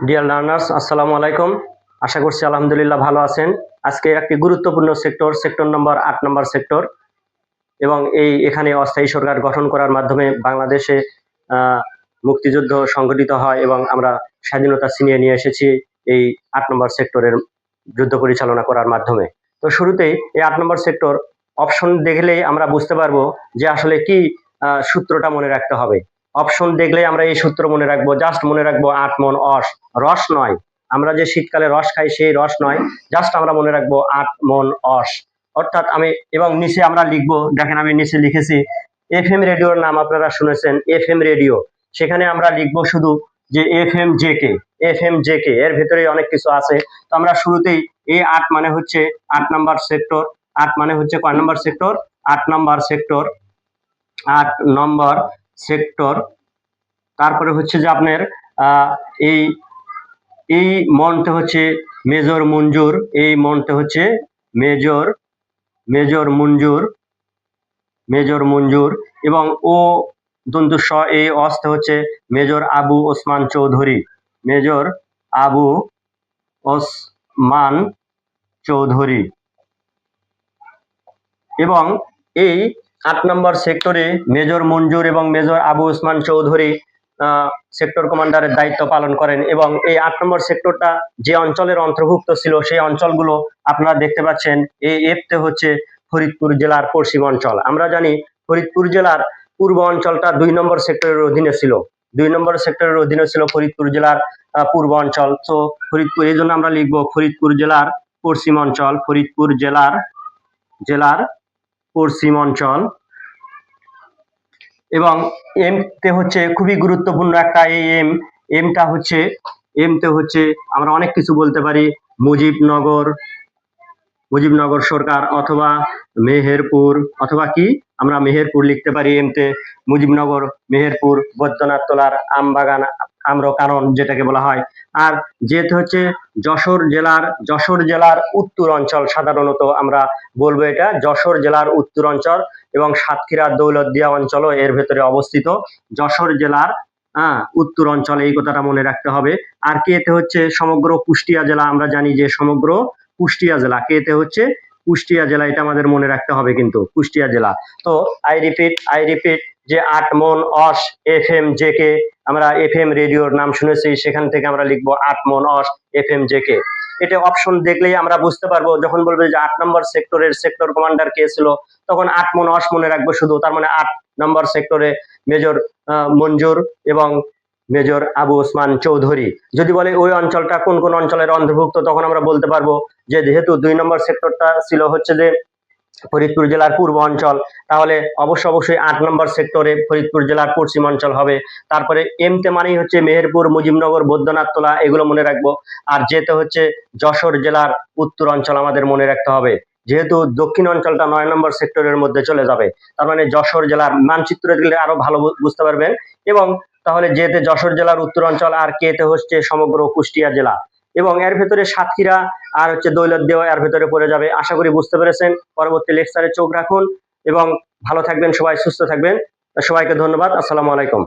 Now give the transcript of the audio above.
Dear learners, আসসালামু আলাইকুম। আশা করছি আলহামদুলিল্লাহ ভালো আছেন। আজকে একটি গুরুত্বপূর্ণ সেক্টর নম্বর 8 নম্বর সেক্টর, এবং এখানে অস্থায়ী সরকার গঠন করার মাধ্যমে বাংলাদেশে মুক্তিযুদ্ধ সংগঠিত হয় এবং আমরা স্বাধীনতা ছিনিয়ে নিয়ে এসেছি এই 8 নম্বর সেক্টরের যুদ্ধ পরিচালনা করার মাধ্যমে। তো শুরুতেই এই 8 নম্বর সেক্টর অপশন দেখলেই আমরা বুঝতে পারবো যে আসলে কি সূত্রটা মনে রাখতে হবে। অপশন দেখলেই আমরা এই সূত্র মনে রাখবো, জাস্ট মনে রাখবো 8 মন অস, রস নয়। আমরা যে শীতকালে রস খাই সেই রস নয়, জাস্ট আমরা মনে রাখবো 8 মন অস। অর্থাৎ আমি এবং নিচে আমরা লিখবো, দেখেন আমি নিচে লিখেছি এফএম রেডিওর নাম আপনারা শুনেছেন, এফএম রেডিও। সেখানে আমরা লিখবো শুধু যে এফএম জে কে, এর ভেতরে অনেক কিছু আছে। তো আমরা শুরুতেই এই 8 মানে হচ্ছে 8 নাম্বার সেক্টর। 8 মানে হচ্ছে কয় নাম্বার সেক্টর? 8 number sector. 8 নম্বর সেক্টর। তারপরে হচ্ছে যে আপনার এই এই মনটা হচ্ছে মেজর মঞ্জুর, এই মনটা হচ্ছে মেজর মেজর মঞ্জুর মেজর মঞ্জুর এবং ও দন্তু স এই অস্তে হচ্ছে মেজর আবু ওসমান চৌধুরী, মেজর আবু ওসমান চৌধুরী। এবং এই 8 নম্বর সেক্টরে মেজর মঞ্জুর এবং মেজর আবু ওসমান চৌধুরী সেক্টর কমান্ডারের দায়িত্ব পালন করেন। এবং এই 8 নম্বর সেক্টরটা যে অঞ্চলের অন্তর্ভুক্ত ছিল সেই অঞ্চলগুলো আপনারা দেখতে পাচ্ছেন। এই এফতে হচ্ছে ফরিদপুর জেলার পশ্চিম অঞ্চল। আমরা জানি ফরিদপুর জেলার পূর্ব অঞ্চলটা 2 নম্বর সেক্টরের অধীনে ছিল। 2 নম্বর সেক্টরের অধীনে ছিল ফরিদপুর জেলার পূর্ব অঞ্চল। তো ফরিদপুর, এই জন্য আমরা লিখবো ফরিদপুর জেলার পশ্চিম অঞ্চল, ফরিদপুর জেলার পশ্চিম অঞ্চল। এবং এমতে হচ্ছে খুবই গুরুত্বপূর্ণ একটা, এই এমতে হচ্ছে আমরা অনেক কিছু বলতে পারি। মুজিবনগর সরকার, অথবা মেহেরপুর, অথবা কি আমরা মেহেরপুর লিখতে পারি এমতে। মুজিবনগর, মেহেরপুর, বৈদ্যনাথ তলার আমবাগান, আম্রকানন যেটাকে বলা হয়। আর যেহেতু হচ্ছে যশোর জেলার উত্তর অঞ্চল, সাধারণত আমরা বলবো এটা যশোর জেলার উত্তর অঞ্চল, এবং সাতক্ষীরা দৌলতদিয়া অঞ্চলও এর ভেতরে অবস্থিত। যশোর জেলার উত্তর অঞ্চল, এই কথাটা মনে রাখতে হবে। আর কেতে হচ্ছে সমগ্র কুষ্টিয়া জেলা, আমরা জানি যে সমগ্র কুষ্টিয়া জেলা, কেতে হচ্ছে কুষ্টিয়া জেলা, এটা আমাদের মনে রাখতে হবে কিন্তু, কুষ্টিয়া জেলা। তো আই রিপিট যে 8 মন অস এফএম জে কে, আমরা এফএম রেডিওর নাম শুনেছি, সেখান থেকে আমরা লিখবো 8 মন অস এফএম জে কে। এটা অপশন দেখলেই আমরা বুঝতে পারবো। যখন বলবে যে 8 নম্বর সেক্টরের সেক্টর কমান্ডার কে ছিল, তখন 8 মন অস মনে রাখবো শুধু। তার মানে 8 নম্বর সেক্টরে মেজর মঞ্জুর এবং মেজর আবু ওসমান চৌধুরী। যদি বলে ওই অঞ্চলটা কোন কোন অঞ্চলের অন্তর্ভুক্ত, তখন আমরা বলতে পারবো যে যেহেতু 2 নম্বর সেক্টরটা ছিল হচ্ছে যে ফরিদপুর জেলার পূর্ব অঞ্চল, তাহলে অবশ্যই 8 নম্বর সেক্টরে ফরিদপুর জেলার পশ্চিম অঞ্চল হবে। তারপরে এমতে মানেই হচ্ছে মেহেরপুর, মুজিবনগর, বৈদ্যনাথতলা, এগুলো মনে রাখবো। আর যেতে হচ্ছে যশোর জেলার উত্তর অঞ্চল আমাদের মনে রাখতে হবে, যেহেতু দক্ষিণ অঞ্চলটা 9 নম্বর সেক্টরের মধ্যে চলে যাবে। তার মানে যশোর জেলার মানচিত্রে দিলে আরো ভালো বুঝতে পারবেন। এবং তাহলে যেতে যশোর জেলার উত্তর অঞ্চল, আর কেতে হচ্ছে সমগ্র কুষ্টিয়া জেলা, এবং এর ভেতরে সাতক্ষীরা আর হচ্ছে দৌলতদিয়া এর ভেতরে পড়ে যাবে। আশা করি বুঝতে পেরেছেন। পরবর্তী লেকচারে চোখ রাখুন এবং ভালো থাকবেন সবাই, সুস্থ থাকবেন। সবাইকে ধন্যবাদ। আসসালামু আলাইকুম।